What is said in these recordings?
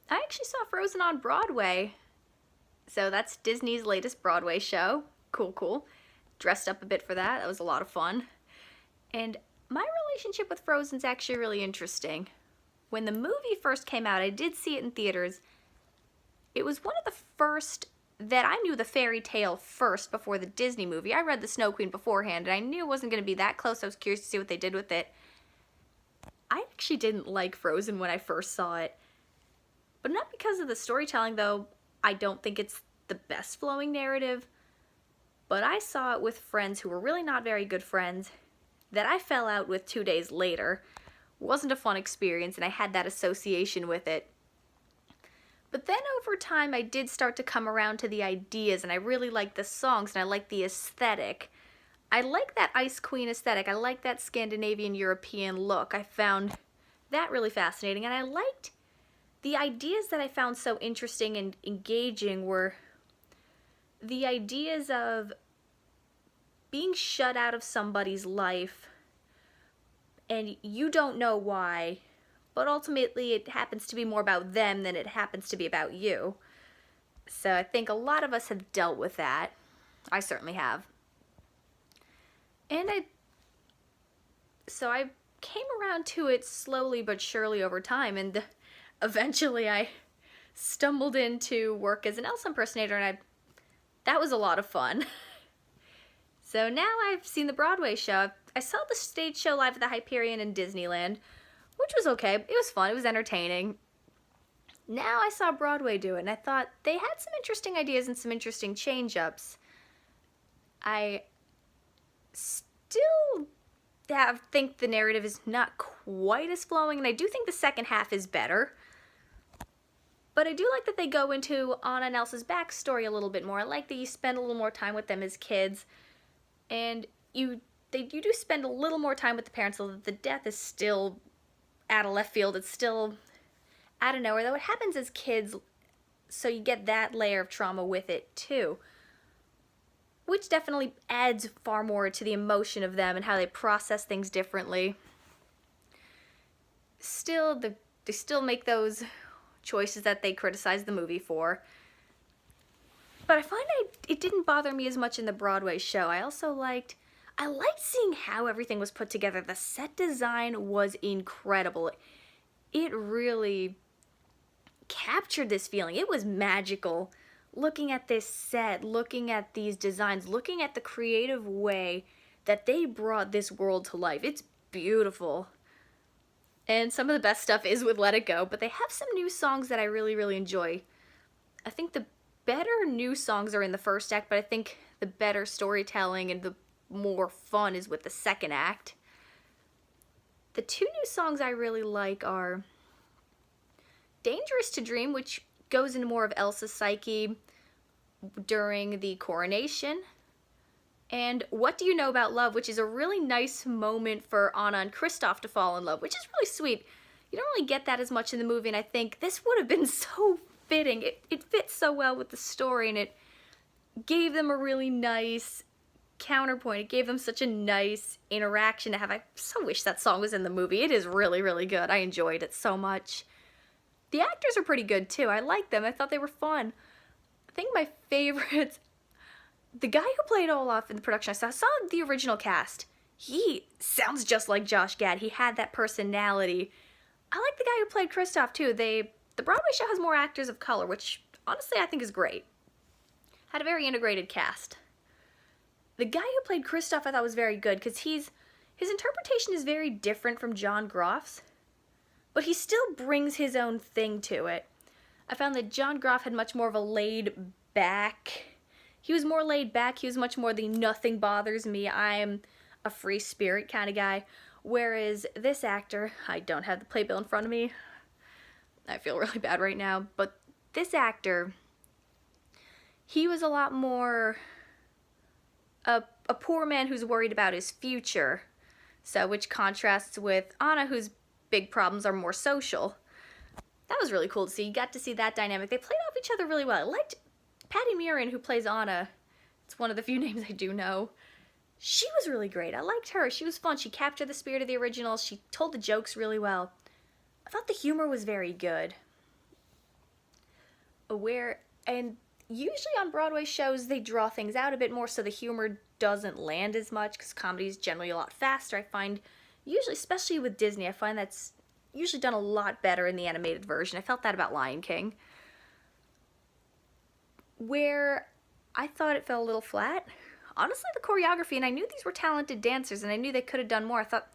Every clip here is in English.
I actually saw Frozen on Broadway. So that's Disney's latest Broadway show. Cool, cool. Dressed up a bit for that. That was a lot of fun. And my relationship with Frozen's actually really interesting. When the movie first came out, I did see it in theaters. It was one of the first that I knew the fairy tale first before the Disney movie. I read The Snow Queen beforehand, and I knew it wasn't going to be that close. I was curious to see what they did with it. I actually didn't like Frozen when I first saw it. But not because of the storytelling, though. I don't think it's the best flowing narrative. But I saw it with friends who were really not very good friends that I fell out with 2 days later. Wasn't a fun experience, and I had that association with it. But then over time, I did start to come around to the ideas, and I really liked the songs, and I liked the aesthetic. I like that Ice Queen aesthetic. I like that Scandinavian European look. I found that really fascinating, and I liked the ideas that I found so interesting and engaging were the ideas of being shut out of somebody's life, and you don't know why, but ultimately it happens to be more about them than it happens to be about you. So I think a lot of us have dealt with that. I certainly have. And I came around to it slowly but surely over time, and eventually I stumbled into work as an Elsa impersonator, and that was a lot of fun. So now I've seen the Broadway show. I saw the stage show live at the Hyperion in Disneyland, which was okay. It was fun. It was entertaining. Now I saw Broadway do it, and I thought they had some interesting ideas and some interesting change-ups. I still think the narrative is not quite as flowing, and I do think the second half is better. But I do like that they go into Anna and Elsa's backstory a little bit more. I like that you spend a little more time with them as kids, and you do spend a little more time with the parents, although the death is still out of left field. It's still out of nowhere, though it happens as kids, so you get that layer of trauma with it too, which definitely adds far more to the emotion of them and how they process things differently. Still, they still make those choices that they criticize the movie for. But I find it didn't bother me as much in the Broadway show. I liked seeing how everything was put together. The set design was incredible. It really captured this feeling. It was magical. Looking at this set, looking at these designs, looking at the creative way that they brought this world to life. It's beautiful. And some of the best stuff is with Let It Go, but they have some new songs that I really, really enjoy. I think the better new songs are in the first act, but I think the better storytelling and the more fun is with the second act. The two new songs I really like are Dangerous to Dream, which goes into more of Elsa's psyche during the coronation, and What Do You Know About Love, which is a really nice moment for Anna and Kristoff to fall in love, which is really sweet. You don't really get that as much in the movie, and I think this would have been so fitting. It fits so well with the story, and it gave them a really nice counterpoint. It gave them such a nice interaction to have. I so wish that song was in the movie. It is really, really good. I enjoyed it so much. The actors are pretty good, too. I liked them. I thought they were fun. I think my favorites, the guy who played Olaf in the production, I saw the original cast. He sounds just like Josh Gad. He had that personality. I like the guy who played Kristoff, too. The Broadway show has more actors of color, which honestly I think is great. Had a very integrated cast. The guy who played Kristoff I thought was very good because his interpretation is very different from John Groff's, but he still brings his own thing to it. I found that John Groff had much more of a laid back. He was more laid back. He was much more the nothing bothers me, I'm a free spirit kind of guy. Whereas this actor, I don't have the playbill in front of me. I feel really bad right now, but this actor, he was a lot more a poor man who's worried about his future. So, which contrasts with Anna, whose big problems are more social. That was really cool to see. You got to see that dynamic. They played off each other really well. I liked Patty Murin, who plays Anna. It's one of the few names I do know. She was really great. I liked her. She was fun. She captured the spirit of the original. She told the jokes really well. I thought the humor was very good. where, and usually on Broadway shows they draw things out a bit more so the humor doesn't land as much because comedy is generally a lot faster. I find, usually, especially with Disney, I find that's usually done a lot better in the animated version. I felt that about Lion King. Where I thought it fell a little flat, honestly, the choreography, and I knew these were talented dancers and I knew they could have done more. I thought,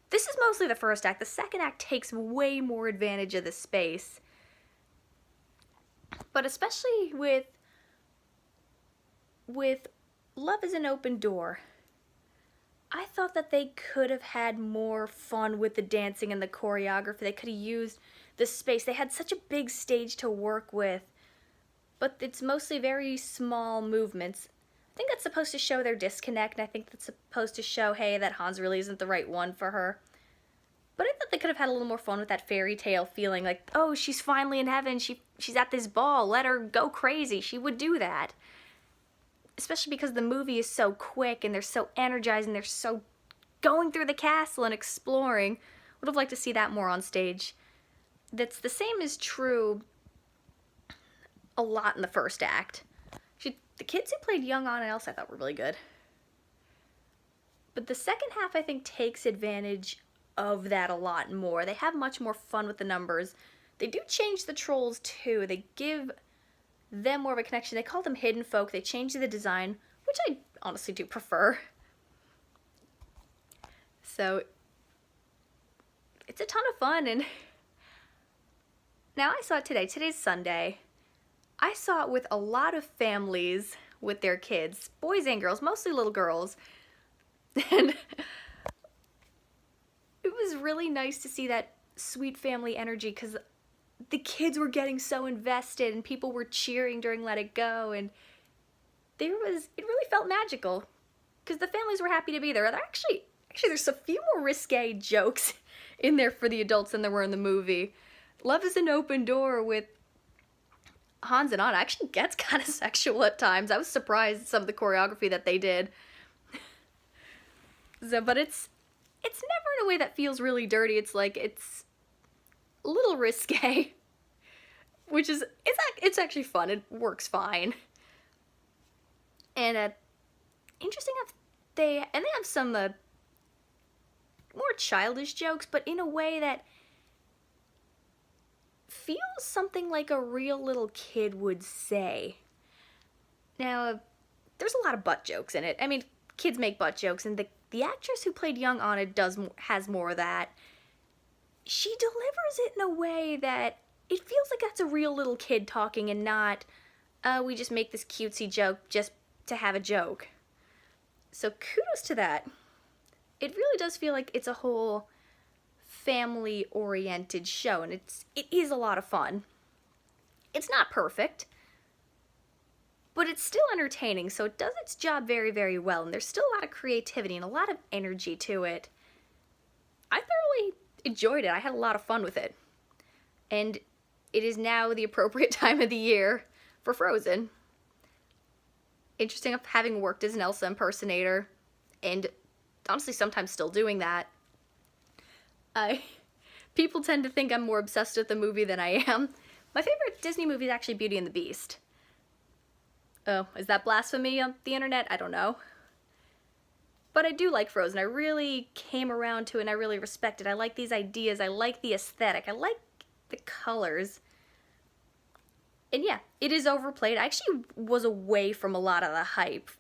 this is mostly the first act. The second act takes way more advantage of the space. But especially with Love is an Open Door, I thought that they could have had more fun with the dancing and the choreography. They could have used the space. They had such a big stage to work with, but it's mostly very small movements. I think that's supposed to show their disconnect, and I think that's supposed to show, hey, that Hans really isn't the right one for her. But I thought they could have had a little more fun with that fairy tale feeling, like, oh, she's finally in heaven, she's at this ball, let her go crazy. She would do that. Especially because the movie is so quick, and they're so energized, and they're so going through the castle and exploring. Would have liked to see that more on stage. The same is true a lot in the first act. The kids who played young Anna and Elsa I thought were really good. But the second half, I think, takes advantage of that a lot more. They have much more fun with the numbers. They do change the trolls, too. They give them more of a connection. They call them hidden folk. They change the design, which I honestly do prefer. So, it's a ton of fun, and now I saw it today. Today's Sunday. I saw it with a lot of families with their kids, boys and girls, mostly little girls, and it was really nice to see that sweet family energy because the kids were getting so invested and people were cheering during Let It Go, and it really felt magical because the families were happy to be there. Actually, there's a few more risque jokes in there for the adults than there were in the movie. Love is an Open Door with Hans and Anna actually gets kind of sexual at times. I was surprised at some of the choreography that they did. But it's never in a way that feels really dirty. It's like, it's a little risque, which is, it's actually fun. It works fine. And interesting enough, they have some more childish jokes, but in a way that feels something like a real little kid would say. Now, there's a lot of butt jokes in it. I mean, kids make butt jokes, and the actress who played young Anna has more of that. She delivers it in a way that it feels like that's a real little kid talking and not, we just make this cutesy joke just to have a joke. So kudos to that. It really does feel like it's a whole family-oriented show, and it is a lot of fun. It's not perfect, but it's still entertaining, so it does its job very, very well, and there's still a lot of creativity and a lot of energy to it. I thoroughly enjoyed it. I had a lot of fun with it. And it is now the appropriate time of the year for Frozen. Interesting enough, having worked as an Elsa impersonator, and honestly sometimes still doing that, people tend to think I'm more obsessed with the movie than I am. My favorite Disney movie is actually Beauty and the Beast. Oh, is that blasphemy on the internet? I don't know. But I do like Frozen. I really came around to it and I really respect it. I like these ideas. I like the aesthetic. I like the colors. And yeah, it is overplayed. I actually was away from a lot of the hype.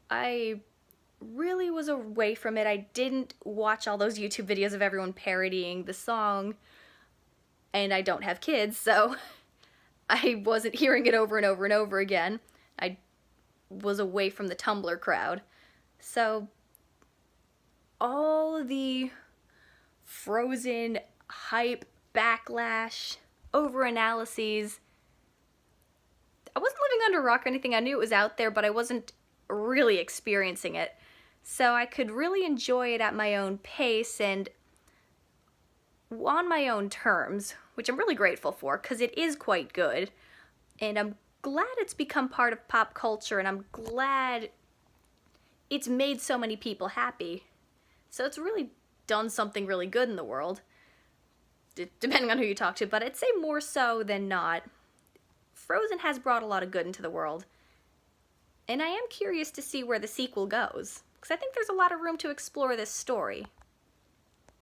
I really was away from it. I didn't watch all those YouTube videos of everyone parodying the song. And I don't have kids, so I wasn't hearing it over and over and over again. I was away from the Tumblr crowd. So, all the Frozen hype, backlash, over-analyses, I wasn't living under a rock or anything. I knew it was out there, but I wasn't really experiencing it. So I could really enjoy it at my own pace and on my own terms, which I'm really grateful for, because it is quite good. And I'm glad it's become part of pop culture, and I'm glad it's made so many people happy. So it's really done something really good in the world, depending on who you talk to, but I'd say more so than not. Frozen has brought a lot of good into the world. And I am curious to see where the sequel goes, because I think there's a lot of room to explore this story.